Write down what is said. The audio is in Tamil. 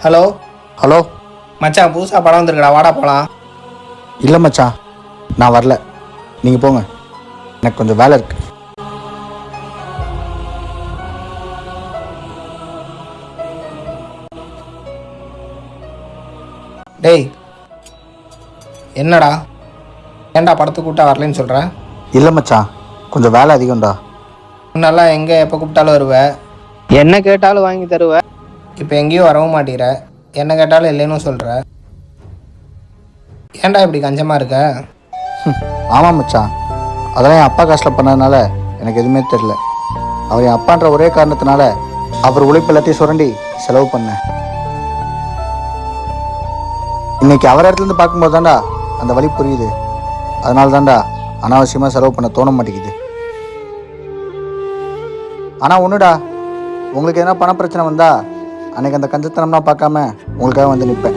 Hello hello. மச்சான், புதுசாக படம் வந்துருக்குடா, வாடா போகலாம். இல்லை மச்சான், நான் வரல. நீங்கள் போங்க, எனக்கு கொஞ்சம் வேலை இருக்கு. டேய், என்னடா ஏன்டா படத்துக்கு கூப்பிட்டா வரலன்னு சொல்கிற? இல்லை மச்சான், கொஞ்சம் வேலை அதிகம்டா. முன்னெல்லாம் எங்கே எப்போ கூப்பிட்டாலும் வருவ, என்ன கேட்டாலும் வாங்கி தருவ. இப்போ எங்கேயும் வரவும் மாட்டேங்கிற, என்ன கேட்டாலும் இல்லைன்னு சொல்கிற. ஏன்டா இப்படி கஞ்சமாக இருக்க? ஆமாம் மச்சான், அதெல்லாம் என் அப்பா காசில் பண்ணதுனால எனக்கு எதுவுமே தெரில. அவர் என் அப்பான்ற ஒரே காரணத்தினால அவர் உழைப்பு எல்லாத்தையும் சுரண்டி செலவு பண்ணேன். இன்னைக்கு அவர் இடத்துலேருந்து பார்க்கும்போது தான்டா அந்த வழி புரியுது. அதனால தான்டா அனாவசியமாக செலவு பண்ண தோண மாட்டேங்குது. ஆனால் ஒன்றுடா, உங்களுக்கு எதனா பண பிரச்சனை வந்தால் அன்றைக்கி அந்த கஞ்சத்தனம்லாம் பார்க்காம உங்களுக்காக வந்து நிற்பேன்.